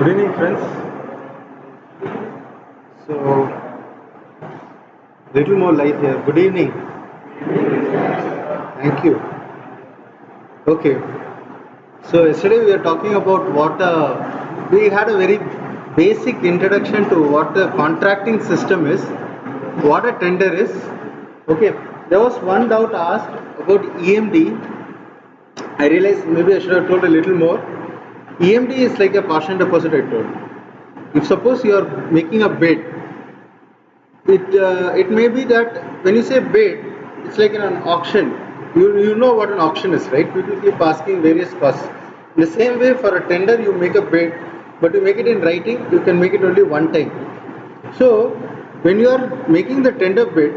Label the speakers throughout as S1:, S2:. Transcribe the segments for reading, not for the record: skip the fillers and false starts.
S1: Good evening, friends. So, little more light here. Good evening. Thank you. Okay. So yesterday we were talking about we had a very basic introduction to what the contracting system is, what a tender is. Okay. There was one doubt asked about EMD. I realized maybe I should have told a little more. EMD is like a partial deposit, I told. If suppose you are making a bid, it may be that when you say bid, it's like in an auction. You know what an auction is, right? People keep asking various costs. In the same way, for a tender, you make a bid, but you make it in writing. You can make it only one time. So when you are making the tender bid,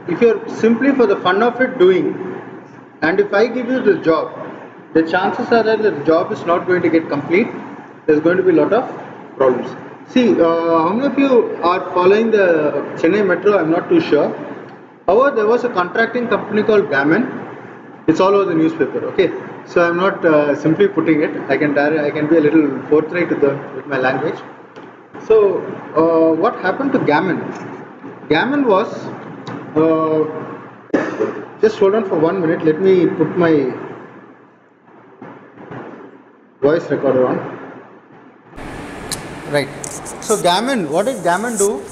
S1: if you are simply for the fun of it doing, and if I give you the job, the chances are that the job is not going to get complete. There's going to be a lot of problems. See, how many of you are following the Chennai Metro? I'm not too sure. However, there was a contracting company called Gammon. It's all over the newspaper. Okay, so I'm not simply putting it. I can be a little forthright with my language. So, what happened to Gammon? Gammon was just hold on for 1 minute. Let me put my voice recorder on. Right. So Gammon, what did Gammon do?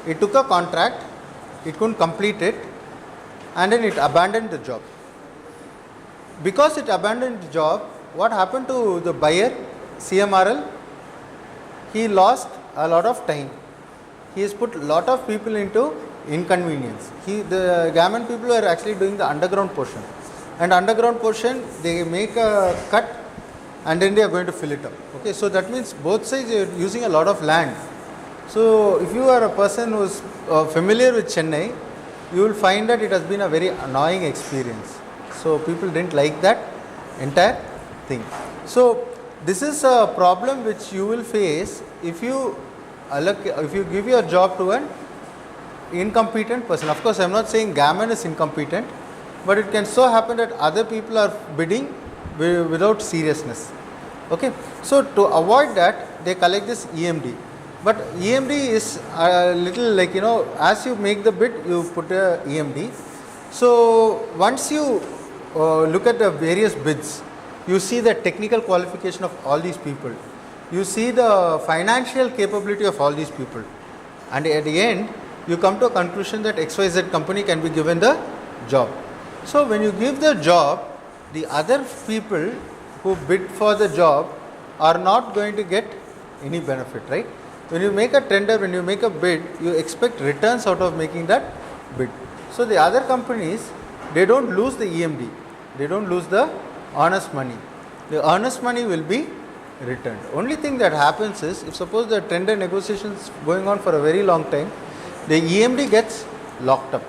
S1: It took a contract, it couldn't complete it, and then it abandoned the job. Because it abandoned the job, what happened to the buyer, CMRL? He lost a lot of time. He has put a lot of people into inconvenience. The Gammon people are actually doing the underground portion. And underground portion, they make a cut and then they are going to fill it up. Okay, so that means both sides are using a lot of land. So if you are a person who is familiar with Chennai, you will find that it has been a very annoying experience. So people didn't like that entire thing. So this is a problem which you will face if you give your job to an incompetent person. Of course, I am not saying Gammon is incompetent, but it can so happen that other people are bidding without seriousness. Okay, so to avoid that, they collect this EMD. But EMD is a little like, as you make the bid, you put a EMD. So once you look at the various bids, you see the technical qualification of all these people. You see the financial capability of all these people. And at the end, you come to a conclusion that XYZ company can be given the job. So when you give the job, the other people who bid for the job are not going to get any benefit, right? When you make a tender, when you make a bid, you expect returns out of making that bid. So the other companies, they don't lose the EMD. They don't lose the honest money. The honest money will be returned. Only thing that happens is, if suppose the tender negotiations going on for a very long time, the EMD gets locked up.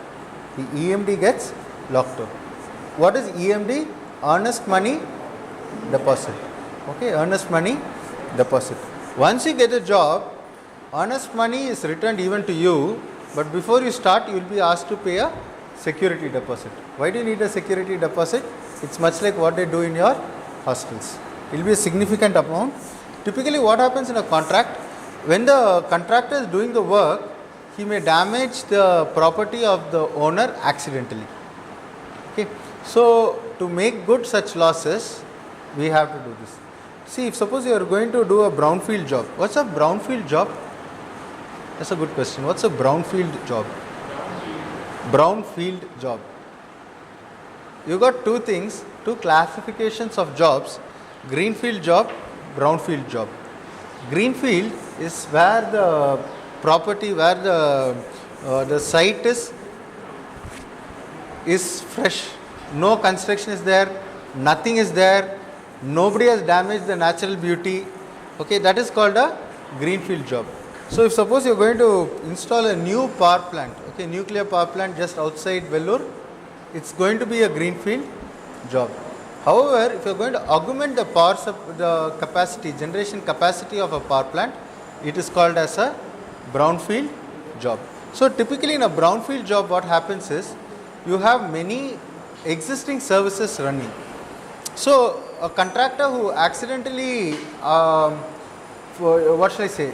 S1: The EMD gets locked up. What is EMD? Earnest money deposit. Okay, earnest money deposit. Once you get a job, earnest money is returned even to you, but before you start, you will be asked to pay a security deposit. Why do you need a security deposit? It's much like what they do in your hostels. It will be a significant amount. Typically, what happens in a contract, when the contractor is doing the work, he may damage the property of the owner accidentally. Okay, so to make good such losses, we have to do this. See, if suppose you are going to do a brownfield job, what's a brownfield job? That's a good question. What's a brownfield job? Brownfield job. You got two things, two classifications of jobs: greenfield job, brownfield job. Greenfield is where the property, where the site is fresh. No construction is there, nothing is there, nobody has damaged the natural beauty. Okay, that is called a greenfield job. So if suppose you are going to install a new power plant, okay, nuclear power plant just outside Vellore, it's going to be a greenfield job. However, if you are going to augment the capacity, generation capacity of a power plant, it is called as a brownfield job. So typically in a brownfield job, what happens is, you have many existing services running. So a contractor who accidentally what shall I say?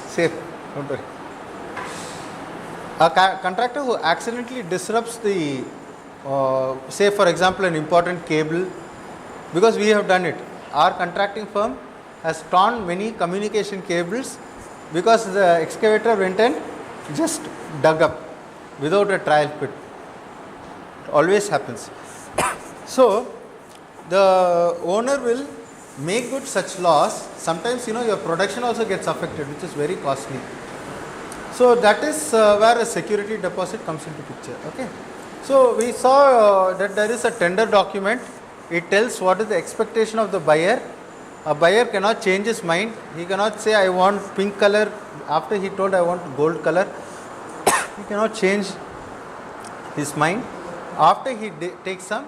S1: Safe, don't worry. A contractor who accidentally disrupts the, say for example, an important cable, because we have done it. Our contracting firm has torn many communication cables because the excavator went and just dug up without a trial pit. It always happens. So the owner will make good such loss. Sometimes your production also gets affected, which is very costly. So that is where a security deposit comes into picture. Okay. So we saw that there is a tender document. It tells what is the expectation of the buyer. A buyer cannot change his mind. He cannot say I want pink color after he told I want gold color. He cannot change his mind after he takes some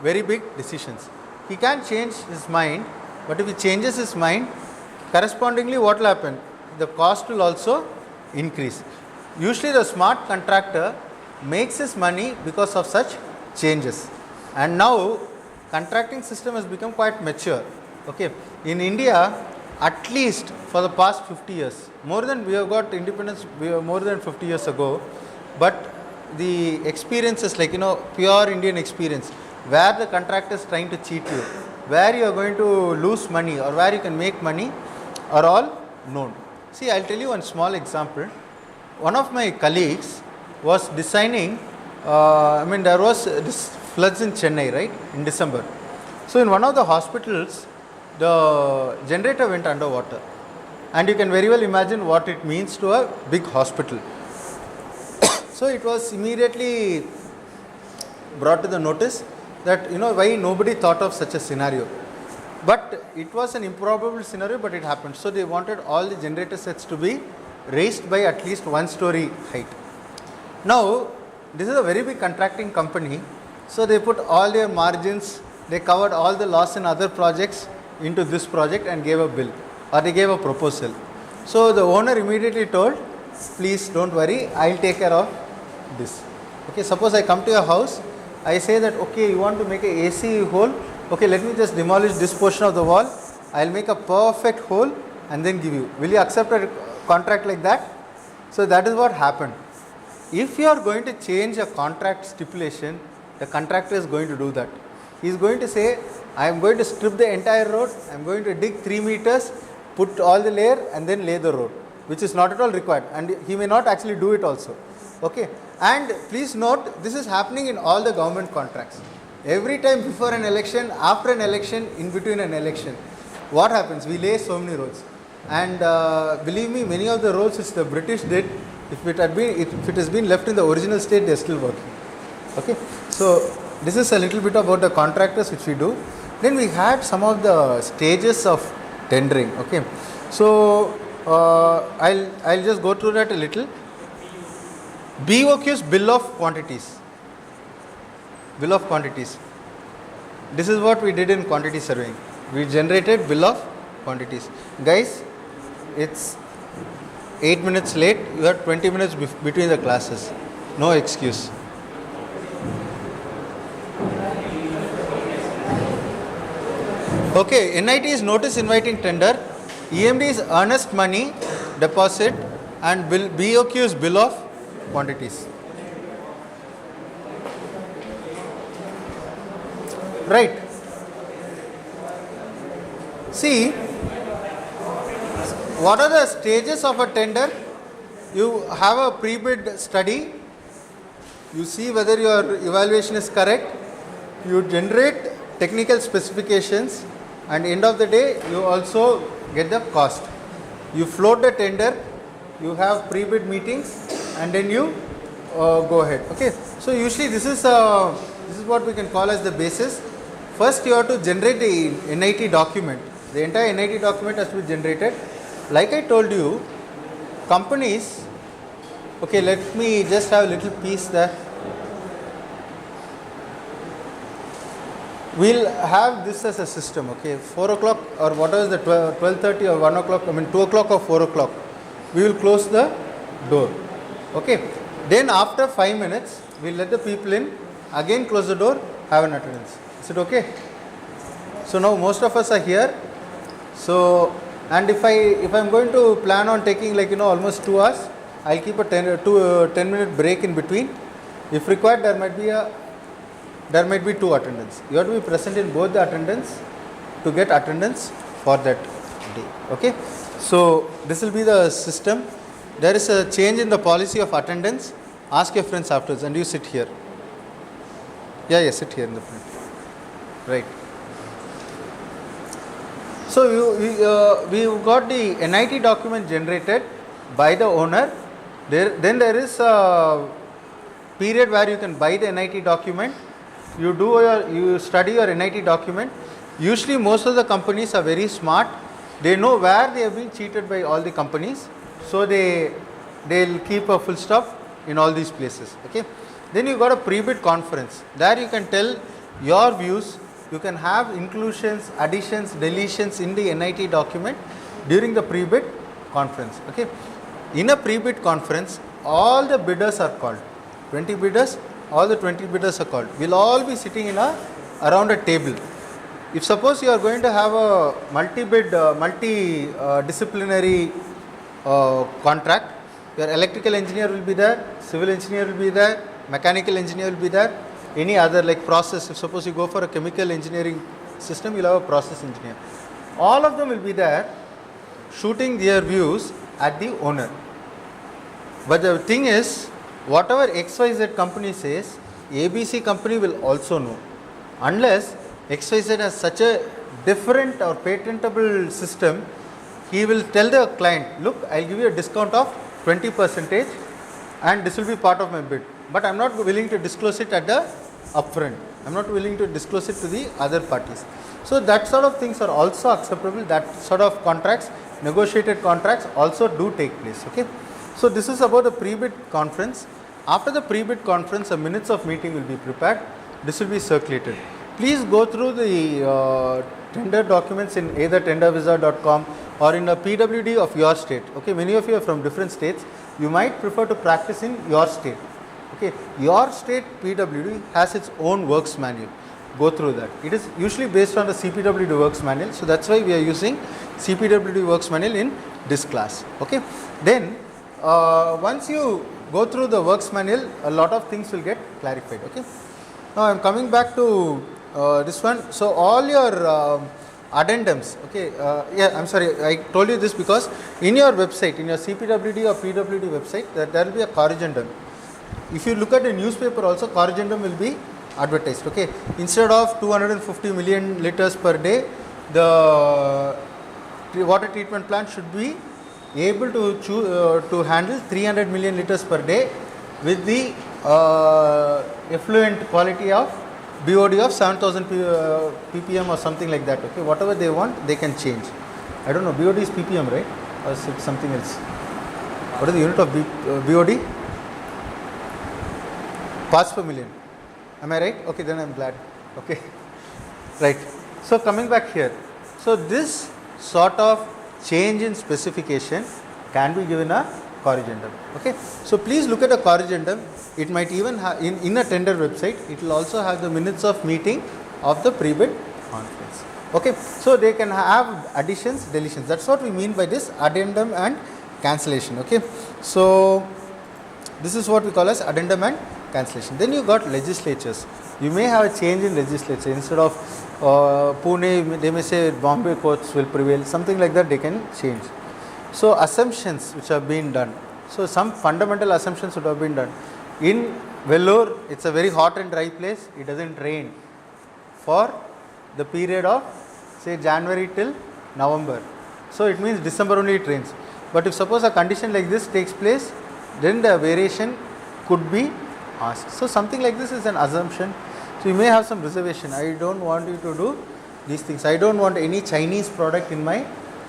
S1: very big decisions. He can change his mind, but if he changes his mind, correspondingly what will happen? The cost will also increase. Usually the smart contractor makes his money because of such changes. And now contracting system has become quite mature. Okay. In India, at least for the past 50 years, more than we have got independence, we were more than 50 years ago, but the experiences like pure Indian experience, where the contractor is trying to cheat you, where you are going to lose money or where you can make money, are all known. See, I'll tell you one small example. One of my colleagues was designing, there was this floods in Chennai, right, in December. So in one of the hospitals, the generator went underwater. And you can very well imagine what it means to a big hospital. So it was immediately brought to the notice that, why nobody thought of such a scenario. But it was an improbable scenario, but it happened. So they wanted all the generator sets to be raised by at least 1 story height. Now, this is a very big contracting company. So they put all their margins, they covered all the loss in other projects into this project and gave a bill, or they gave a proposal. So the owner immediately told, please don't worry, I'll take care of this. Okay, suppose I come to your house, I say that, okay, you want to make a AC hole, okay, let me just demolish this portion of the wall, I'll make a perfect hole and then give you. Will you accept a contract like that? So that is what happened. If you are going to change a contract stipulation, the contractor is going to do that. He is going to say, I am going to strip the entire road, I am going to dig 3 meters, put all the layer and then lay the road, which is not at all required, and he may not actually do it also. Okay. And please note, this is happening in all the government contracts. Every time before an election, after an election, in between an election, what happens? We lay so many roads. And believe me, many of the roads which the British did, if it has been left in the original state, they are still working. Okay. So this is a little bit about the contractors which we do. Then we had some of the stages of tendering. Okay. So I'll just go through that a little. BOQ's bill of quantities. Bill of quantities. This is what we did in quantity surveying. We generated bill of quantities. Guys, it's 8 minutes late. You have 20 minutes between the classes. No excuse. Okay, NIT's notice inviting tender, EMD's earnest money deposit, and BOQ's bill of quantities. Right. See, what are the stages of a tender? You have a pre-bid study. You see whether your evaluation is correct. You generate technical specifications, and end of the day, you also get the cost. You float the tender. You have pre-bid meetings, and then you go ahead. Okay. So usually this is what we can call as the basis. First, you have to generate the NIT document. The entire NIT document has to be generated. Like I told you, companies. Okay, let me just have a little piece there. We'll have this as a system. Okay, 4 o'clock or whatever is the 12:30 or 1 o'clock. 2 o'clock or 4 o'clock. We will close the door. Okay. Then after 5 minutes, we'll let the people in. Again, close the door. Have an attendance. Is it okay? So now most of us are here. So, and if I'm going to plan on taking like almost 2 hours, I'll keep a 10-minute break in between. If required, there might be 2 attendance. You have to be present in both the attendance to get attendance for that day. Okay. So this will be the system. There is a change in the policy of attendance. Ask your friends afterwards, and you sit here. Yeah, sit here in the front. Right. So we've got the NIT document generated by the owner. Then there is a period where you can buy the NIT document. You study your NIT document. Usually most of the companies are very smart. They know where they have been cheated by all the companies. So they'll keep a full stop in all these places. Okay. Then you got a pre-bid conference. There you can tell your views. You can have inclusions, additions, deletions in the NIT document during the pre-bid conference. Okay. In a pre-bid conference, all the bidders are called. 20 bidders, all the 20 bidders are called. We'll all be sitting in around a table. If suppose you are going to have a multidisciplinary contract, your electrical engineer will be there, civil engineer will be there, mechanical engineer will be there, any other like process. If suppose you go for a chemical engineering system, you'll have a process engineer. All of them will be there shooting their views at the owner. But the thing is, whatever XYZ company says, ABC company will also know. Unless XYZ has such a different or patentable system, he will tell the client, look, I'll give you a discount of 20% and this will be part of my bid. But I'm not willing to disclose it at the upfront. I'm not willing to disclose it to the other parties. So that sort of things are also acceptable. That sort of contracts, negotiated contracts also do take place. Okay. So this is about the pre-bid conference. After the pre-bid conference, the minutes of meeting will be prepared. This will be circulated. Please go through the tender documents in either tendervisa.com or in a PWD of your state. Okay, many of you are from different states. You might prefer to practice in your state. Okay, your state PWD has its own works manual. Go through that. It is usually based on the CPWD works manual. So that's why we are using CPWD works manual in this class. Okay, then once you go through the works manual, a lot of things will get clarified. Okay, now I am coming back to this one. So all your addendums, okay, I'm sorry, I told you this because in your website, in your CPWD or PWD website, there will be a corrigendum. If you look at the newspaper also, corrigendum will be advertised. Okay, instead of 250 million liters per day, the water treatment plant should be able to handle 300 million liters per day with the effluent quality of BOD of 7000 ppm or something like that. Okay, whatever they want, they can change. I don't know, BOD is ppm, right? Or is it something else? What is the unit of BOD? Parts per million. Am I right? Okay, then I'm glad. Okay, right. So coming back here, so this sort of change in specification can be given a corrigendum. Okay, so please look at a corrigendum. It might even have in a tender website, it will also have the minutes of meeting of the pre-bid conference. Okay, so they can have additions, deletions. That's what we mean by this addendum and cancellation. Okay, so this is what we call as addendum and cancellation. Then you got legislatures. You may have a change in legislature. Instead of Pune, they may say Bombay courts will prevail. Something like that they can change. So assumptions which have been done. So some fundamental assumptions would have been done. In Vellore, it's a very hot and dry place. It doesn't rain for the period of say January till November. So it means December only it rains. But if suppose a condition like this takes place, then the variation could be asked. So something like this is an assumption. So you may have some reservation. I don't want you to do these things. I don't want any Chinese product in my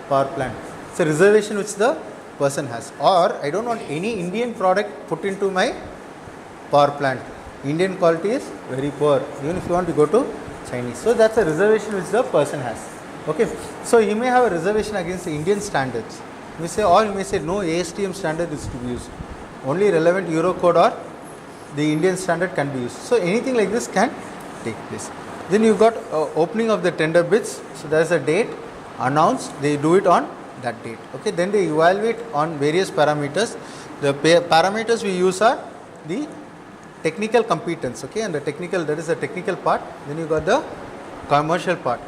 S1: power plant. It's a reservation which the person has. Or I don't want any Indian product put into my power plant. Indian quality is very poor, even if you want to go to Chinese. So that's a reservation which the person has. Okay. So you may have a reservation against the Indian standards. You may say, or you may say no ASTM standard is to be used. Only relevant Eurocode or the Indian standard can be used. So anything like this can take place. Then you got opening of the tender bids. So there is a date announced. They do it on that date. Okay. Then they evaluate on various parameters. The parameters we use are the technical competence. Okay, and the technical, that is the technical part. Then you got the commercial part.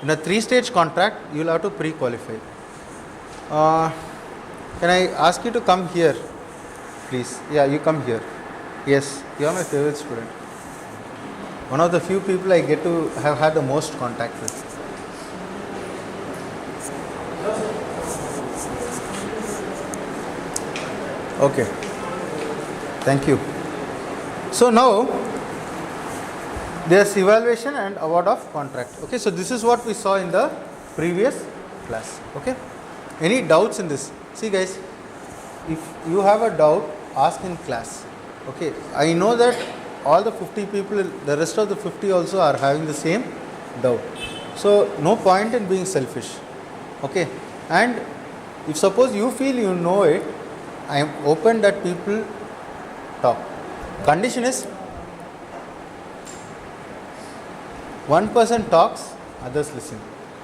S1: In a 3-stage contract, you will have to pre-qualify. Can I ask you to come here, please? Yeah, you come here. Yes, you are my favorite student. One of the few people I get to have had the most contact with. Okay. Thank you. So now there's evaluation and award of contract. Okay, so this is what we saw in the previous class. Okay. Any doubts in this? See guys, if you have a doubt, ask in class. Okay, I know that all the 50 people, the rest of the 50 also are having the same doubt. So no point in being selfish. Okay, and if suppose you feel you know it, I am open that people talk. Condition is one person talks, others listen.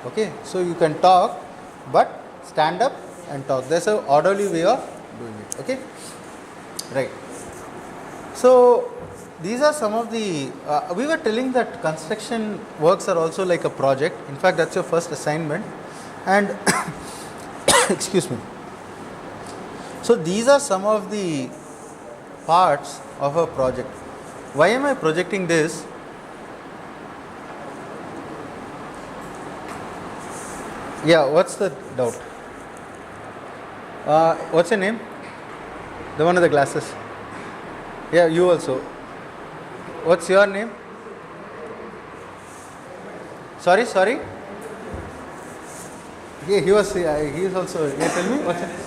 S1: Okay, so you can talk, but stand up and talk. There's an orderly way of doing it. Okay, right. So these are some of the. We were telling that construction works are also like a project. In fact, that's your first assignment, and excuse me. So these are some of the parts of a project. Why am I projecting this? Yeah, what's the doubt? What's your name? The one with the glasses. Yeah, you also. What's your name? Sorry. Yeah, he is also. Yeah, tell me what's your name?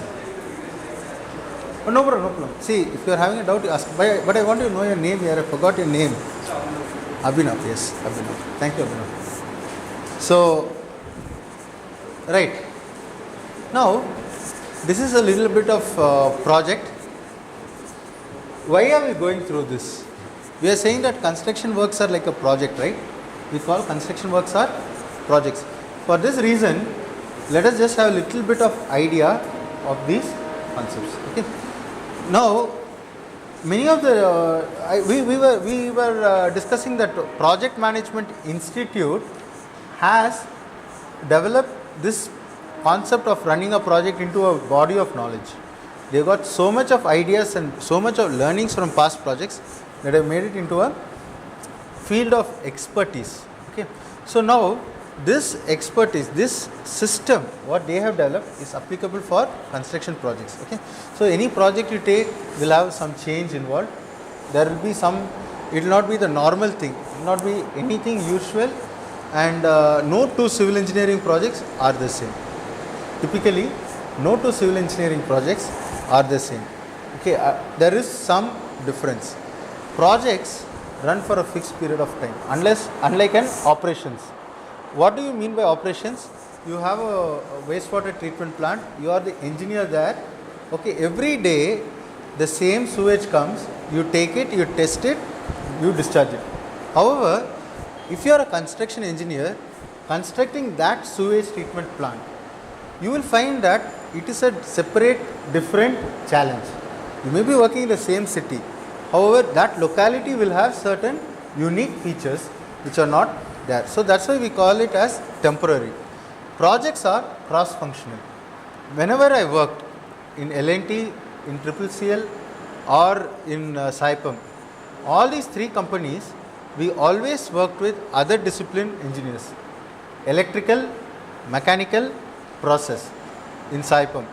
S1: Oh, no problem. See, if you are having a doubt, you ask. But I want to know your name here. I forgot your name. Abhinav. Yes, Abhinav. Thank you, Abhinav. So, right. Now, this is a little bit of project. Why are we going through this? We are saying that construction works are like a project, right? We call construction works are projects. For this reason, let us just have a little bit of idea of these concepts. Okay. Now, many of the we were discussing that Project Management Institute has developed this concept of running a project into a body of knowledge. They got so much of ideas and so much of learnings from past projects that have made it into a field of expertise. Okay. So now this expertise, this system, what they have developed is applicable for construction projects. Okay. So any project you take will have some change involved. There will be some, it will not be the normal thing, it will not be anything usual, and no two civil engineering projects are the same. Typically, no two civil engineering projects are the same. Okay, there is some difference. Projects run for a fixed period of time, unlike an operations. What do you mean by operations? You have a wastewater treatment plant, you are the engineer there. Okay, every day the same sewage comes, you take it, you test it, you discharge it. However, if you are a construction engineer constructing that sewage treatment plant, you will find that it is a separate, different challenge. You may be working in the same city. However, that locality will have certain unique features which are not there. So that's why we call it as temporary. Projects are cross-functional. Whenever I worked in L&T, in CCCL or in Saipem, all these three companies, we always worked with other discipline engineers. Electrical, mechanical, process in Saipem.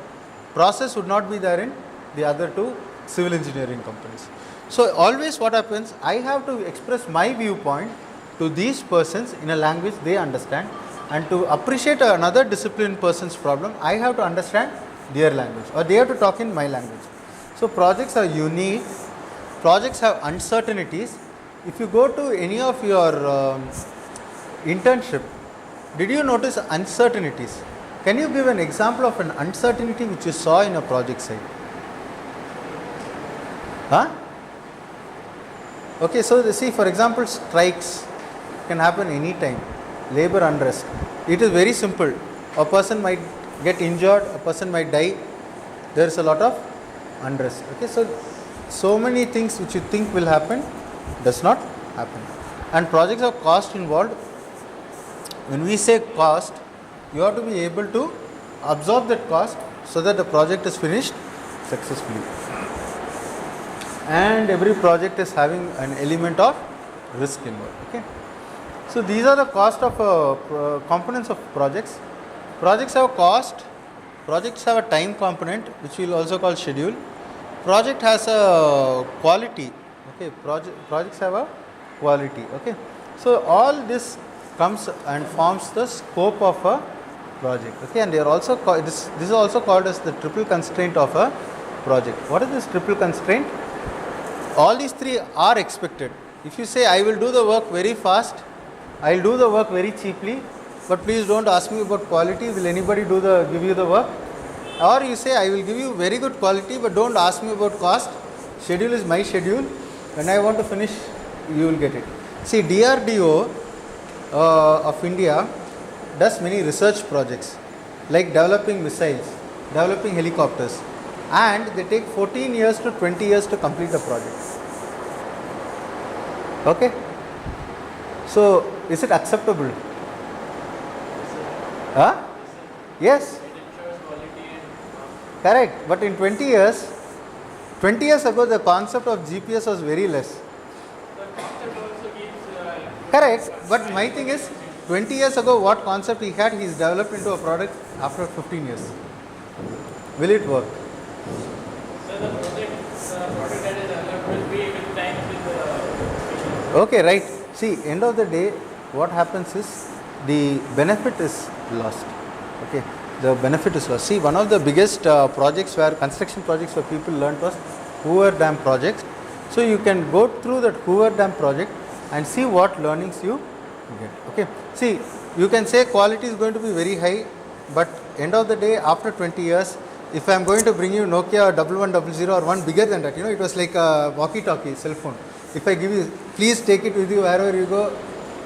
S1: Process would not be there in the other two civil engineering companies. So always what happens, I have to express my viewpoint to these persons in a language they understand, and to appreciate another discipline person's problem, I have to understand their language, or they have to talk in my language. So projects are unique, projects have uncertainties. If you go to any of your internship, did you notice uncertainties? Can you give an example of an uncertainty which you saw in a project site? Huh? Okay, so see, for example, strikes. can happen anytime. Labor unrest. It is very simple. A person might get injured, a person might die. There is a lot of unrest. Okay, so many things which you think will happen does not happen. And projects have cost involved. When we say cost, you have to be able to absorb that cost so that the project is finished successfully. And every project is having an element of risk involved. Okay. So these are the cost of components of projects. Projects have cost. Projects have a time component, which we will also call schedule. Project has a quality. Okay. Projects have a quality. Okay. So all this comes and forms the scope of a project. Okay. And they are also this is also called as the triple constraint of a project. What is this triple constraint? All these three are expected. If you say I will do the work very fast, I will do the work very cheaply, but please don't ask me about quality. Will anybody give you the work? Or you say I will give you very good quality, but don't ask me about cost. Schedule is my schedule. When I want to finish, you will get it. See, DRDO of India does many research projects like developing missiles, developing helicopters, and they take 14 years to 20 years to complete the project. Okay? So, is it acceptable? Huh? Yes. Correct. But in 20 years ago, the concept of GPS was very less. Correct. But my thing is, 20 years ago, what concept he had, he's developed into a product after 15 years. Will it work?
S2: So the product that is developed will be with time with the
S1: Okay, right. See, end of the day, what happens is the benefit is lost. Okay, the benefit is lost. See, one of the biggest projects where construction projects where people learned was Hoover Dam project. So you can go through that Hoover Dam project and see what learnings you get. Okay, see, you can say quality is going to be very high, but end of the day, after 20 years, if I am going to bring you Nokia 1100 or one bigger than that, it was like a walkie-talkie cell phone. If I give you, please take it with you wherever you go.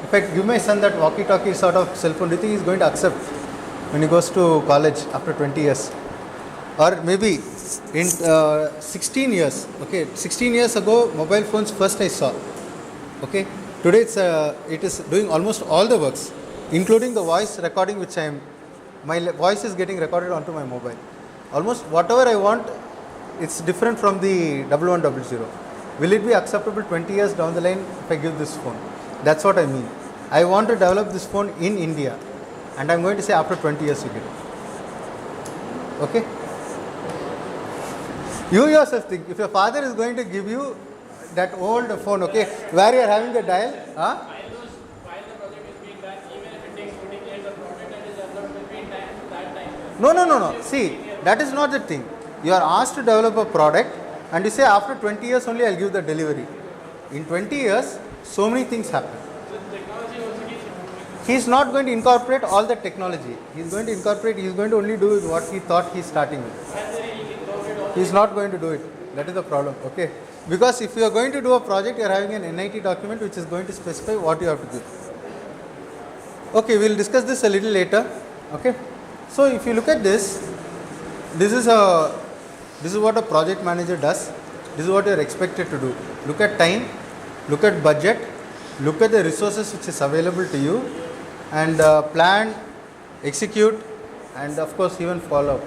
S1: If I give my son that walkie-talkie sort of cell phone, do you think he is going to accept when he goes to college after 20 years? Or maybe in 16 years, okay, 16 years ago, mobile phones first I saw. Okay, today it is doing almost all the works, including the voice recording, which my voice is getting recorded onto my mobile. Almost whatever I want, it's different from the 1100. Will it be acceptable 20 years down the line if I give this phone? That's what I mean. I want to develop this phone in India, and I'm going to say after 20 years you get it. Okay? You yourself think, if your father is going to give you that old phone, okay, where you are having the dial,
S2: while the project is being done, even if it takes 14 years, the project that is developed will be in time to that time.
S1: No. See, that is not the thing. You are asked to develop a product, and you say after 20 years only I'll give the delivery. In 20 years, so many things happen.
S2: So technology also keeps improving.
S1: He is not going to incorporate all the technology. He is going to only do what he thought he is starting with. He is not going to do it. That is the problem. Okay. Because if you are going to do a project, you are having an NIT document which is going to specify what you have to give. Okay, we will discuss this a little later. Okay. So if you look at this, this is what a project manager does. This is what you are expected to do. Look at time, look at budget, look at the resources which is available to you, and plan, execute, and of course even follow up.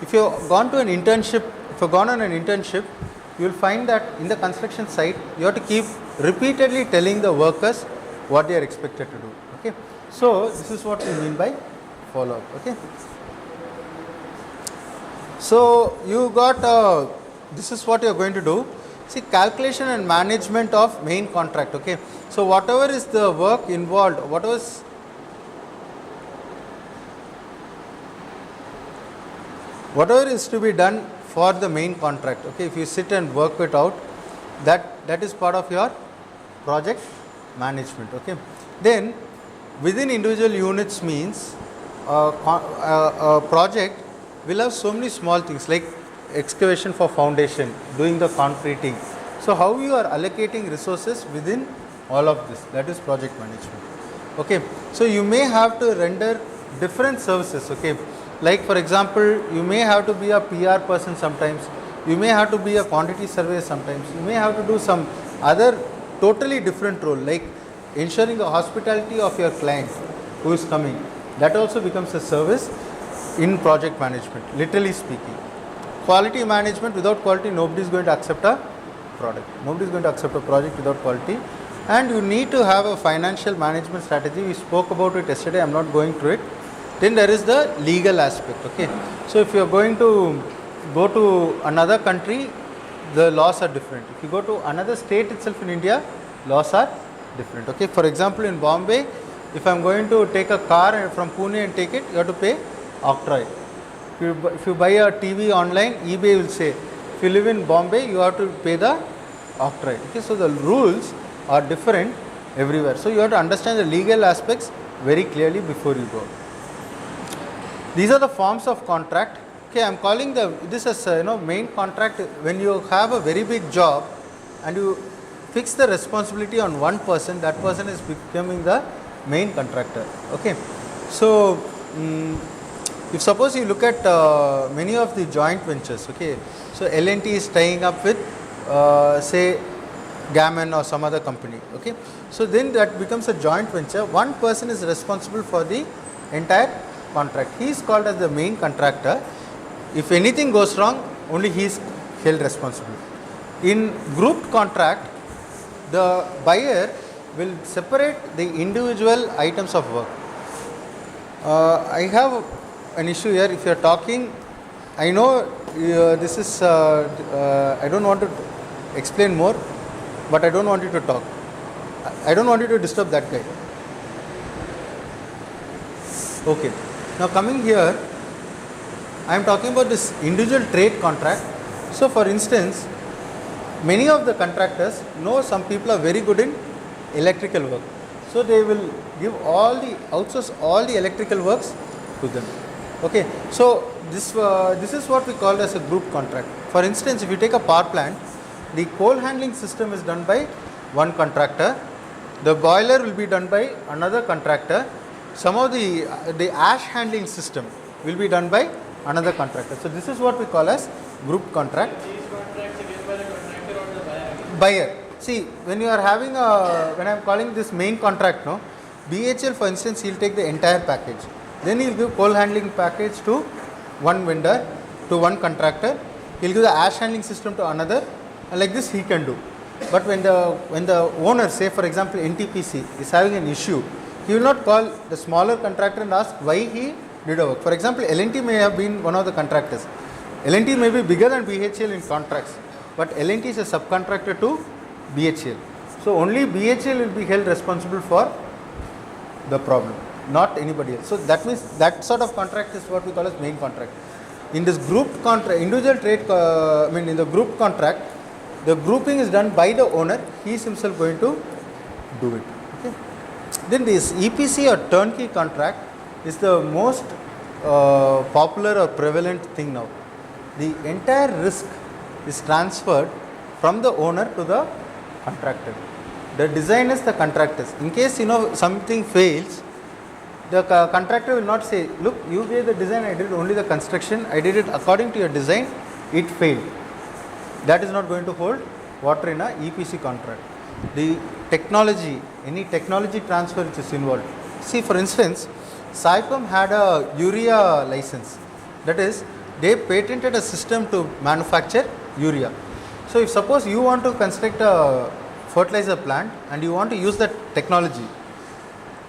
S1: If you have gone on an internship, you will find that in the construction site, you have to keep repeatedly telling the workers what they are expected to do. Okay. So this is what we mean by follow up. Okay. So you got this is what you are going to do. See, calculation and management of main contract. Okay. So whatever is the work involved, whatever is to be done for the main contract. Okay. If you sit and work it out, that is part of your project management. Okay. Then within individual units means a project will have so many small things like excavation for foundation, doing the concreting. So how you are allocating resources within all of this, that is project management. Okay, so you may have to render different services. Okay, like for example, you may have to be a PR person sometimes, you may have to be a quantity surveyor sometimes, you may have to do some other totally different role, like ensuring the hospitality of your client who is coming. That also becomes a service in project management, literally speaking. Quality management, without quality nobody is going to accept a product, nobody is going to accept a project without quality. And you need to have a financial management strategy. We spoke about it yesterday, I am not going through it. Then there is the legal aspect. Okay, so if you are going to go to another country, the laws are different. If you go to another state itself in India, laws are different. Okay, for example, in Bombay, if I am going to take a car from Pune and take it, you have to pay octroi. If you buy a TV online, eBay will say, if you live in Bombay, you have to pay the octroi. Okay, so the rules are different everywhere. So you have to understand the legal aspects very clearly before you go. These are the forms of contract. Okay, I am calling this as main contract. When you have a very big job and you fix the responsibility on one person, that person is becoming the main contractor. Okay, so if suppose you look at many of the joint ventures, okay, so L&T is tying up with say Gammon or some other company. Okay, so then that becomes a joint venture. One person is responsible for the entire contract. He is called as the main contractor. If anything goes wrong, only he is held responsible. In grouped contract, the buyer will separate the individual items of work. I have an issue here. If you are talking, I know this is I don't want to explain more, but I don't want you to talk. I don't want you to disturb that guy. Okay, now coming here, I am talking about this individual trade contract. So for instance, many of the contractors know some people are very good in electrical work, so they will give outsource all the electrical works to them. Okay, so this is what we call as a group contract. For instance, if you take a power plant, the coal handling system is done by one contractor, the boiler will be done by another contractor, some of the ash handling system will be done by another contractor. So this is what we call as group contract.
S2: These contracts are given by the contractor or the buyer?
S1: Buyer. See, when you are having when I am calling this main contract, no, BHL for instance, he will take the entire package. Then he will give coal handling package to one vendor, to one contractor. He will give the ash handling system to another, and like this he can do. But when the owner, say for example NTPC, is having an issue, he will not call the smaller contractor and ask why he did a work. For example, L&T may have been one of the contractors. L&T may be bigger than BHL in contracts, but L&T is a subcontractor to BHL. So only BHL will be held responsible for the problem, not anybody else. So that means that sort of contract is what we call as main contract. In this group contract, individual trade, in the group contract, the grouping is done by the owner. He is himself going to do it. Okay. Then this EPC or turnkey contract is the most popular or prevalent thing now. The entire risk is transferred from the owner to the contractor. The design is the contractor's. In case something fails, the contractor will not say, look, you gave the design, I did only the construction, I did it according to your design, it failed. That is not going to hold water in a EPC contract. The technology, any technology transfer which is involved. See, for instance, Saipem had a urea license. That is, they patented a system to manufacture urea. So if suppose you want to construct a fertilizer plant and you want to use that technology,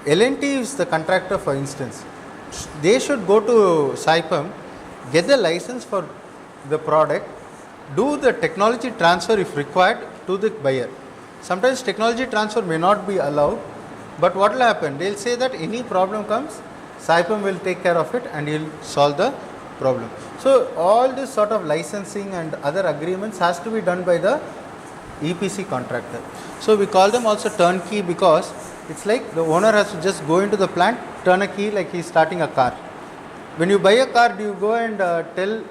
S1: L&T is the contractor for instance. They should go to Saipem, get the license for the product, do the technology transfer if required to the buyer. Sometimes technology transfer may not be allowed, but what will happen? They will say that any problem comes, Saipem will take care of it and he will solve the problem. So all this sort of licensing and other agreements has to be done by the EPC contractor. So we call them also turnkey because it's like the owner has to just go into the plant, turn a key like he is starting a car. When you buy a car, do you go and tell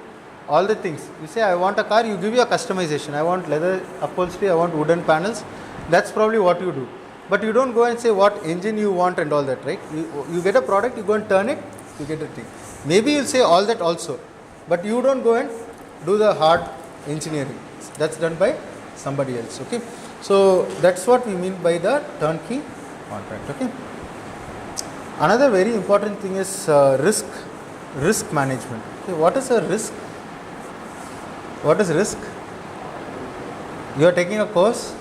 S1: all the things? You say, I want a car, you give you a customization. I want leather upholstery, I want wooden panels. That's probably what you do. but you don't go and say what engine you want and all that, right? You get a product, you go and turn it, you get a thing. Maybe you'll say all that also, but you don't go and do the hard engineering. That's done by somebody else. Okay, so that's what we mean by the turnkey contract. Okay. Another very important thing is risk management. Okay, what is a risk? What is risk? You are taking a course,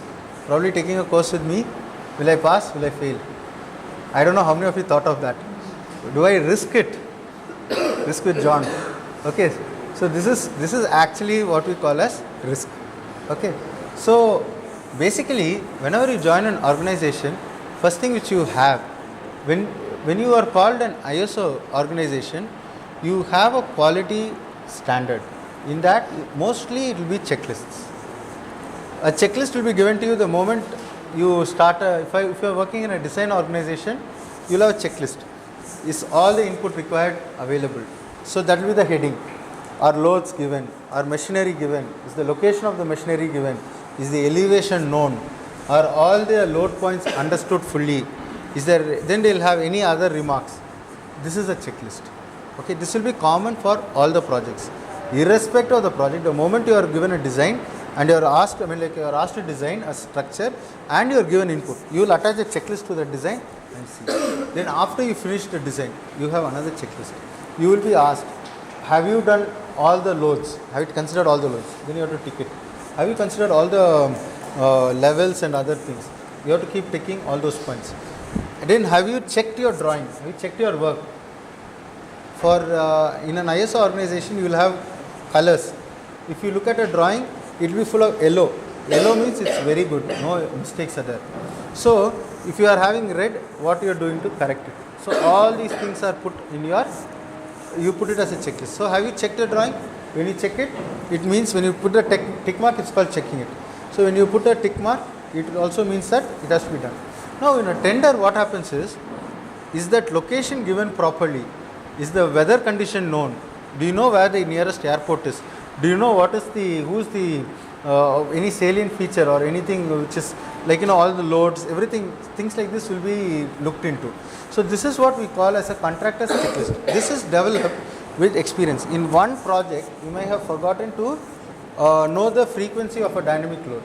S1: probably taking a course with me. Will I pass? Will I fail? I don't know how many of you thought of that. Do I risk it? Risk with John. Okay. So this is actually what we call as risk. Okay. So basically, whenever you join an organization, first thing which you have, when you are called an ISO organization, you have a quality standard. In that, mostly it will be checklists. A checklist will be given to you the moment you start. If you are working in a design organization, you will have a checklist. Is all the input required available? So that will be the heading. Are loads given? Are machinery given? Is the location of the machinery given? Is the elevation known? Are all the load points understood fully? Is there? Then they will have any other remarks. This is a checklist. Okay, this will be common for all the projects, irrespective of the project. The moment you are given a design and you are asked, you are asked to design a structure and you are given input, you will attach a checklist to the design and see. Then after you finish the design, you have another checklist. You will be asked, have you done all the loads? Have you considered all the loads? Then you have to tick it. Have you considered all the levels and other things? You have to keep ticking all those points. And then have you checked your drawing? Have you checked your work? For in an ISO organization, you will have colors. If you look at a drawing, it will be full of yellow. Yellow means it's very good, no mistakes are there. So if you are having red, what you are doing to correct it? So all these things are put in you put it as a checklist. So have you checked your drawing? When you check it, it means when you put the tick mark, it's called checking it. So when you put a tick mark, it also means that it has to be done. Now in a tender, what happens is that location given properly? Is the weather condition known? Do you know where the nearest airport is? Do you know who's the any salient feature or anything which is like all the loads, everything, things like this will be looked into. So this is what we call as a contractor's checklist. This is developed with experience. In one project, you may have forgotten to know the frequency of a dynamic load.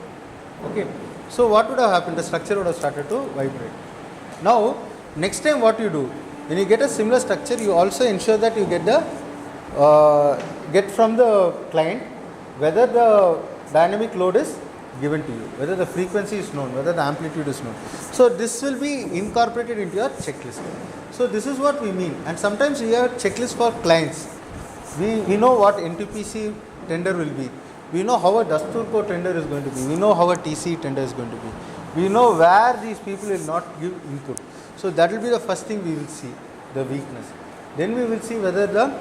S1: Okay. So what would have happened? The structure would have started to vibrate. Now, next time what you do? When you get a similar structure, you also ensure that you get from the client whether the dynamic load is given to you, whether the frequency is known, whether the amplitude is known. So this will be incorporated into your checklist. So this is what we mean. And sometimes we have checklist for clients. We know what NTPC tender will be. We know how a Dasturco tender is going to be. We know how a TC tender is going to be. We know where these people will not give input. So that will be the first thing we will see, the weakness. Then we will see whether the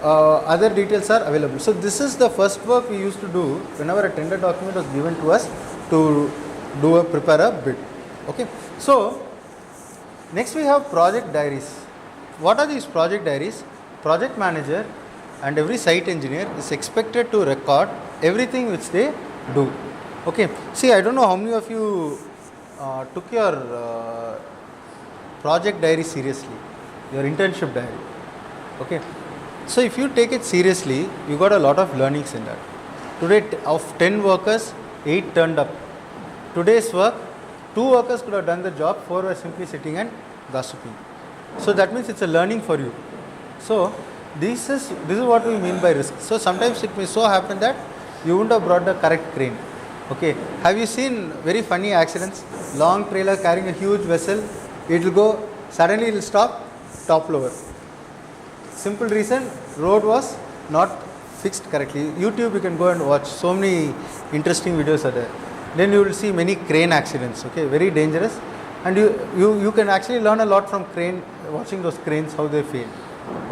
S1: other details are available. So this is the first work we used to do whenever a tender document was given to us to prepare a bid. Okay. So next we have project diaries. What are these project diaries? Project manager and every site engineer is expected to record everything which they do. Okay. See, I don't know how many of you took your project diary seriously, your internship diary. Okay. So if you take it seriously, you got a lot of learnings in that. Today of 10 workers, 8 turned up. Today's work, 2 workers could have done the job, 4 were simply sitting and gossiping. So that means it's a learning for you. So this is what we mean by risk. So sometimes it may so happen that you wouldn't have brought the correct crane. Okay. Have you seen very funny accidents? Long trailer carrying a huge vessel, it will go, suddenly it will stop, topple over. Simple reason, road was not fixed correctly. YouTube you can go and watch, so many interesting videos are there. Then you will see many crane accidents, okay, very dangerous. And you can actually learn a lot from watching those cranes, how they fail.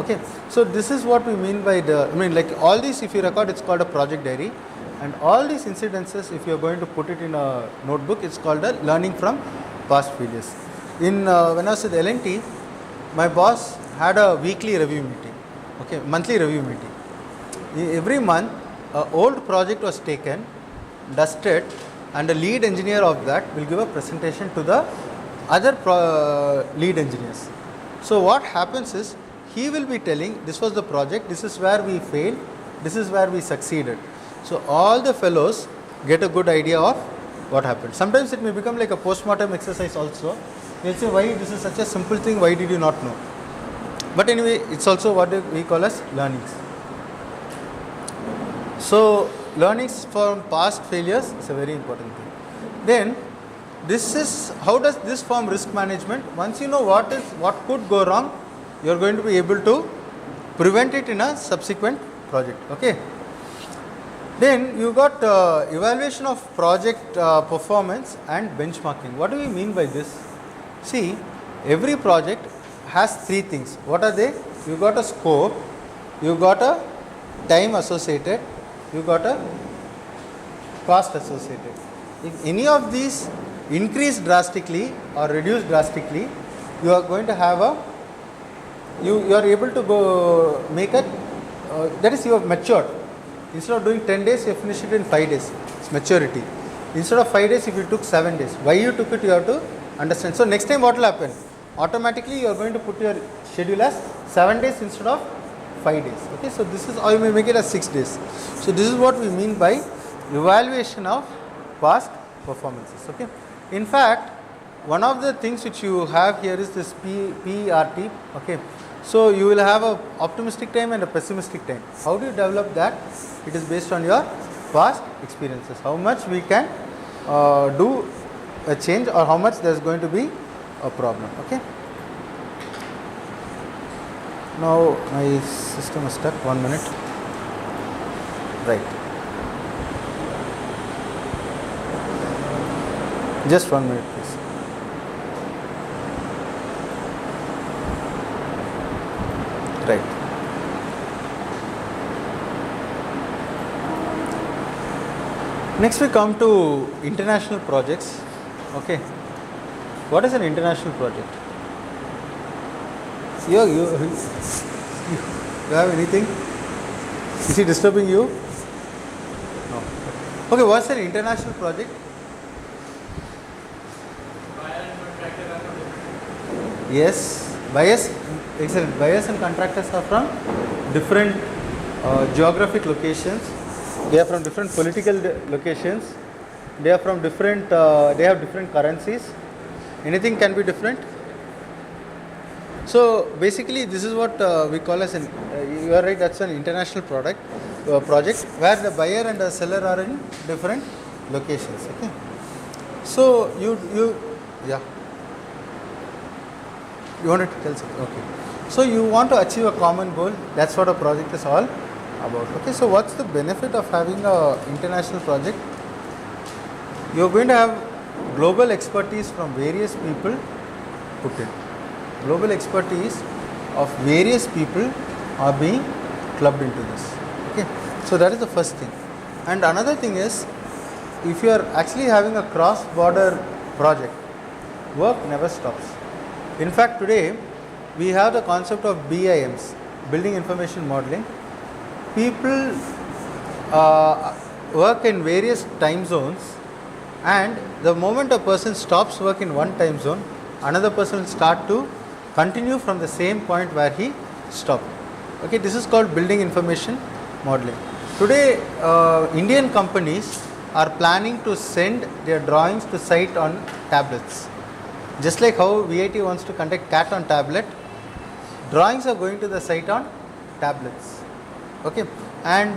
S1: Okay, so this is what we mean by all these, if you record, it's called a project diary. And all these incidences, if you are going to put it in a notebook, it's called a learning from past failures. When I was with L&T, my boss had a weekly review meeting, okay, monthly review meeting. Every month, an old project was taken, dusted, and the lead engineer of that will give a presentation to the other lead engineers. So what happens is, he will be telling, this was the project, this is where we failed, this is where we succeeded. So all the fellows get a good idea of what happened. Sometimes it may become like a post-mortem exercise also. They'll say, why this is such a simple thing, why did you not know? But anyway, it's also what we call as learnings. So learnings from past failures is a very important thing. Then this is, how does this form risk management? Once you know what could go wrong, you are going to be able to prevent it in a subsequent project. Okay. Then you got evaluation of project performance and benchmarking. What do we mean by this? See, every project has three things. What are they? You got a scope, you got a time associated, you got a cost associated. If any of these increase drastically or reduce drastically, you are going to have a, you are able to go make it, that is, you have matured. Instead of doing 10 days, you finish it in 5 days. It's maturity. Instead of 5 days, if you took 7 days, why you took it, you have to understand. So next time what will happen? Automatically you are going to put your schedule as 7 days instead of 5 days. Okay, so this is, or you may make it as 6 days. So this is what we mean by evaluation of past performances. Okay. In fact, one of the things which you have here is this PERT. Okay. So you will have a optimistic time and a pessimistic time. How do you develop that? It is based on your past experiences. How much we can do a change, or how much there is going to be a problem. Okay. Now my system is stuck. 1 minute. Right. Just 1 minute, please. Right. Next we come to international projects. Okay. What is an international project? You have anything? Is he disturbing you? No. Okay, what's an international project? Yes, buyers, excellent. Buyers and contractors are from different geographic locations. They are from different political locations. They are from different. They have different currencies. Anything can be different. So basically, this is what we call as an. You are right. That's an international project where the buyer and the seller are in different locations. Okay. So yeah. You wanted to tell something? Okay. So you want to achieve a common goal. That's what a project is all about. Okay. So what's the benefit of having a international project? You're going to have global expertise from various people put in. Global expertise of various people are being clubbed into this. Okay. So that is the first thing. And another thing is, if you are actually having a cross-border project, work never stops. In fact, today we have the concept of BIMs, Building Information Modeling. People work in various time zones, and the moment a person stops work in one time zone, another person will start to continue from the same point where he stopped. Okay, this is called Building Information Modeling. Today, Indian companies are planning to send their drawings to site on tablets. Just like how VIT wants to conduct CAT on tablet, drawings are going to the site on tablets. Okay, and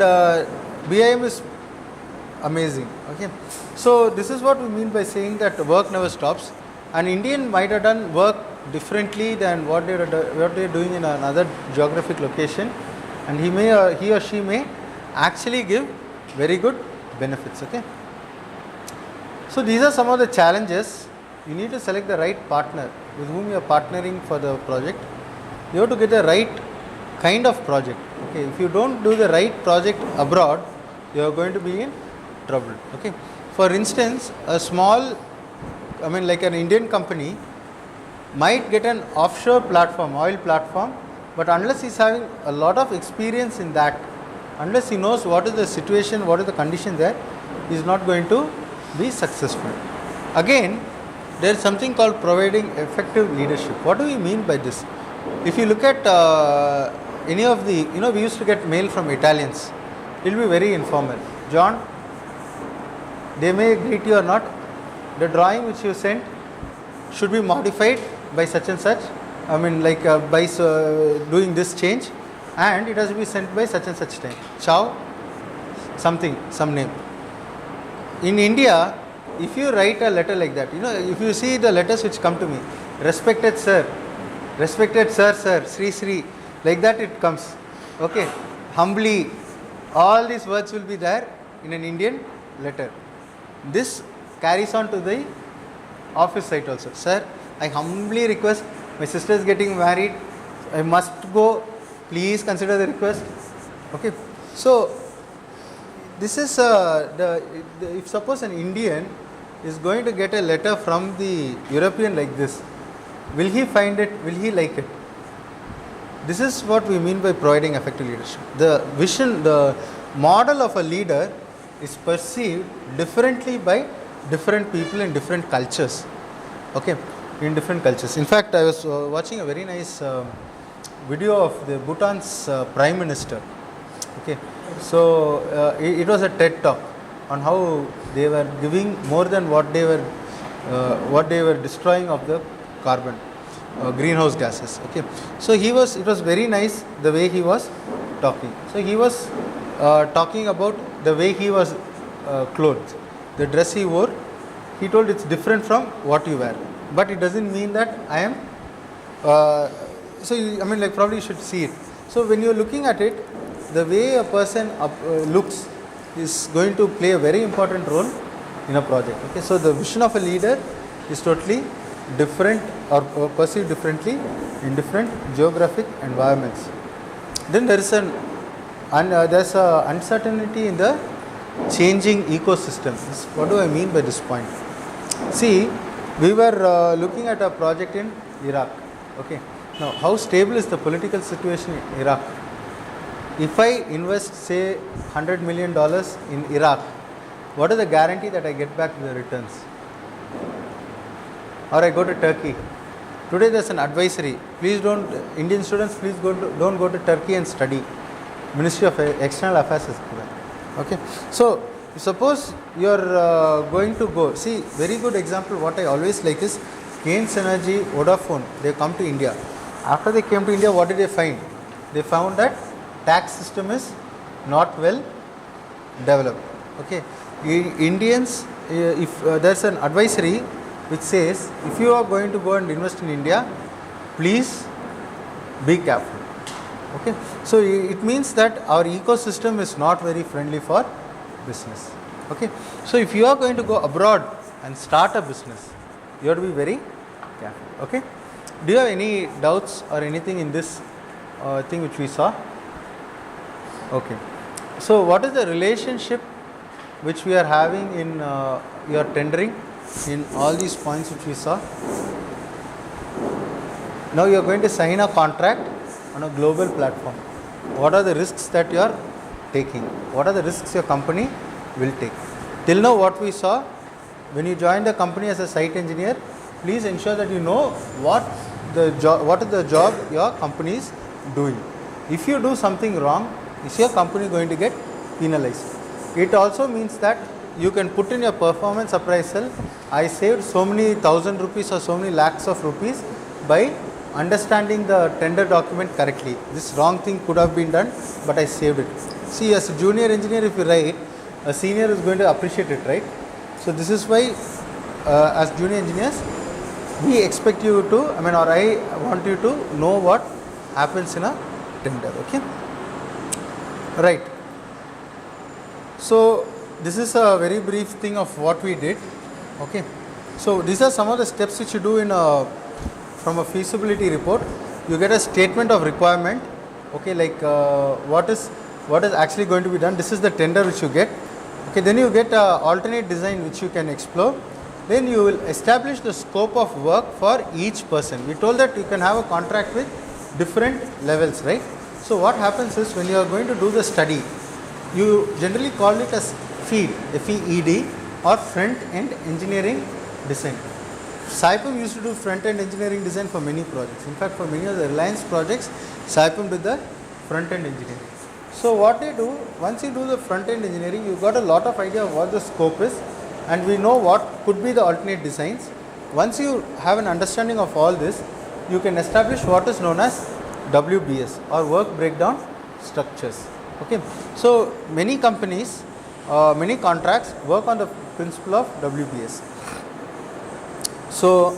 S1: BIM is amazing. Okay, so this is what we mean by saying that work never stops. An Indian might have done work differently than what they are doing in another geographic location, and he or she may actually give very good benefits. Okay, so these are some of the challenges. You need to select the right partner with whom you are partnering for the project. You have to get the right kind of project. Okay, if you don't do the right project abroad, you are going to be in trouble. Okay, for instance, a small, like an Indian company might get an offshore platform, oil platform, but unless he's having a lot of experience in that, unless he knows what is the situation, what is the condition there, he is not going to be successful. Again, there is something called providing effective leadership. What do we mean by this? If you look at any of the, we used to get mail from Italians. It will be very informal. John, they may greet you or not. The drawing which you sent should be modified by such and such. I mean, like by doing this change, and it has to be sent by such and such time. Chow, something, some name. In India, if you write a letter like that, if you see the letters which come to me, respected sir, sir, Sri, like that it comes. Okay, humbly, all these words will be there in an Indian letter. This carries on to the office site also. Sir, I humbly request, my sister is getting married, I must go, please consider the request. Okay, so this is if suppose an Indian is going to get a letter from the European like this, will he find it, will he like it? This is what we mean by providing effective leadership. The vision, the model of a leader is perceived differently by different people in different cultures. Okay, in different cultures. In fact, I was watching a very nice video of the Bhutan's Prime Minister. Okay, so it was a TED talk on how they were giving more than what they were destroying of the carbon, greenhouse gases. Okay, so it was very nice the way he was talking. So he was talking about the way he was clothed, the dress he wore. He told it's different from what you wear, but it doesn't mean that I am. Probably you should see it. So when you're looking at it, the way a person looks is going to play a very important role in a project. Okay, so the vision of a leader is totally different or perceived differently in different geographic environments. Then there's an uncertainty in the changing ecosystem. What do I mean by this point? See, we were looking at a project in Iraq. Okay, now how stable is the political situation in Iraq? If I invest say $100 million in Iraq, what is the guarantee that I get back the returns? Or I go to Turkey. Today there's an advisory. Please don't, Indian students, please don't go to Turkey and study. Ministry of External Affairs is given. Okay, so suppose you are going to go. See, very good example. What I always like is Keynes Energy, Vodafone. They come to India. After they came to India, what did they find? They found that tax system is not well developed. Okay, Indians, if there's an advisory which says if you are going to go and invest in India, please be careful. Okay, so it means that our ecosystem is not very friendly for business. Okay, so if you are going to go abroad and start a business, you have to be very careful. Okay, do you have any doubts or anything in this thing which we saw? Okay, so what is the relationship which we are having in your tendering in all these points which we saw? Now you are going to sign a contract on a global platform. What are the risks that you are taking? What are the risks your company will take? Till now what we saw, when you join the company as a site engineer, please ensure that you know what is the job your company is doing. If you do something wrong, is your company going to get penalized? It also means that you can put in your performance appraisal, I saved so many thousand rupees or so many lakhs of rupees by understanding the tender document correctly. This wrong thing could have been done, but I saved it. See, as a junior engineer, if you write, a senior is going to appreciate it, right? So this is why as junior engineers, we expect you to, I want you to know what happens in a tender. Okay, right. So this is a very brief thing of what we did. Okay, so these are some of the steps which you do in from a feasibility report. You get a statement of requirement. Okay, like what is actually going to be done. This is the tender which you get. Okay, then you get alternate design which you can explore. Then you will establish the scope of work for each person. We told that you can have a contract with different levels, right? So what happens is when you are going to do the study, you generally call it as FEED, FEED, or front end engineering design. Saipem used to do front-end engineering design for many projects. In fact, for many of the Reliance projects, Saipem did the front-end engineering. So what they do, once you do the front-end engineering, you got a lot of idea of what the scope is, and we know what could be the alternate designs. Once you have an understanding of all this, you can establish what is known as WBS, or work breakdown structures. Okay, so many companies, many contracts work on the principle of WBS. So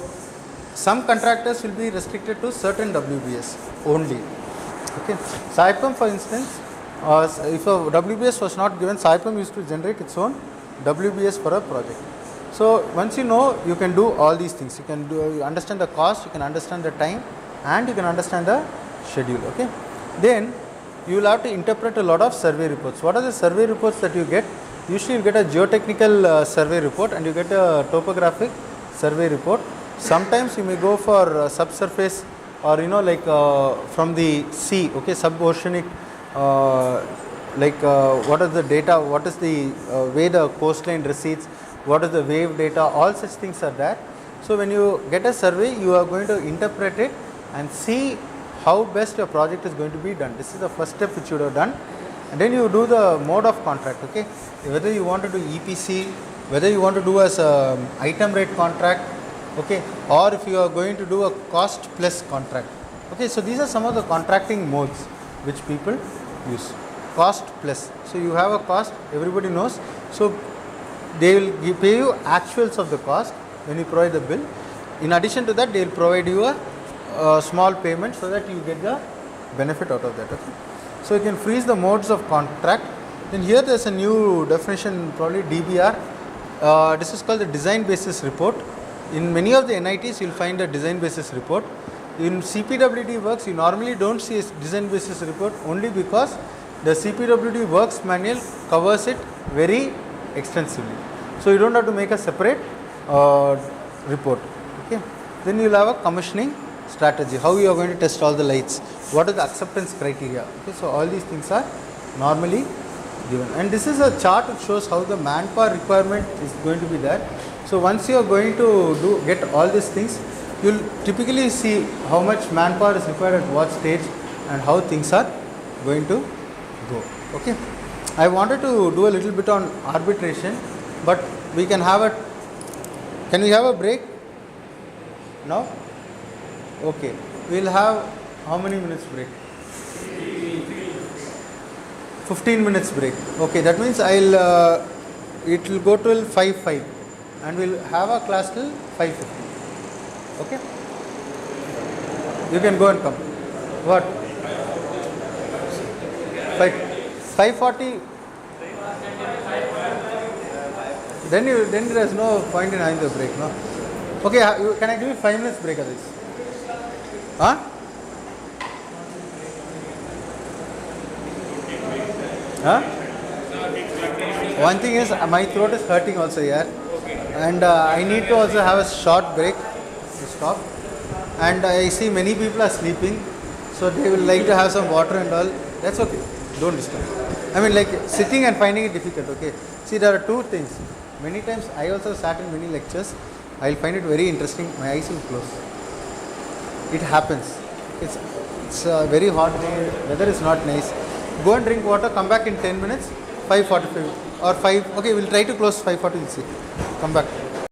S1: some contractors will be restricted to certain WBS only. Okay, Saipem, for instance, if a WBS was not given, Saipem used to generate its own WBS for a project. So once you know, you can do all these things. You can do, you understand the cost, you can understand the time, and you can understand the schedule. Okay, then you will have to interpret a lot of survey reports. What are the survey reports that you get? Usually you get a geotechnical survey report, and you get a topographic survey report. Sometimes you may go for subsurface, or like from the sea, okay, suboceanic, what is the data, what is the way the coastline recedes, what is the wave data, all such things are there. So when you get a survey, you are going to interpret it and see how best your project is going to be done. This is the first step which you would have done. And then you do the mode of contract, okay, whether you want to do EPC, whether you want to do as a item rate contract, okay, or if you are going to do a cost plus contract. Okay, so these are some of the contracting modes which people use. Cost plus, so you have a cost, everybody knows, so they will pay you actuals of the cost when you provide the bill. In addition to that, they will provide you a small payment so that you get the benefit out of that. Okay, so you can freeze the modes of contract. Then here there is a new definition, probably DBR. This is called the design basis report. In many of the NITs, you will find a design basis report. In CPWD works, you normally don't see a design basis report, only because the CPWD works manual covers it very extensively. So you don't have to make a separate report. Okay. Then you will have a commissioning strategy, how you are going to test all the lights, what are the acceptance criteria. Okay. So all these things are normally given, and this is a chart which shows how the manpower requirement is going to be there. So once you are going to get all these things, you will typically see how much manpower is required at what stage and how things are going to go. Okay, I wanted to do a little bit on arbitration, but we can have a, can we have a break now? Okay, we will have how many minutes break? 15 minutes break. Okay, that means it will go till 5:05 and we will have a class till 5:50. Okay, you can go and come. What? 5:40. Then there is no point in having the break, no? Okay, can I give you 5 minutes break at this? Huh? Huh? One thing is, my throat is hurting also here, and I need to also have a short break to stop. And I see many people are sleeping, so they will like to have some water and all. That's okay. Don't disturb. I mean, like sitting and finding it difficult. Okay. See, there are two things. Many times I also sat in many lectures. I will find it very interesting. My eyes will close. It happens. It's a very hot day. Weather is not nice. Go and drink water. Come back in 10 minutes. 5:45 or 5. Okay, we'll try to close 5:40. We'll see. Come back.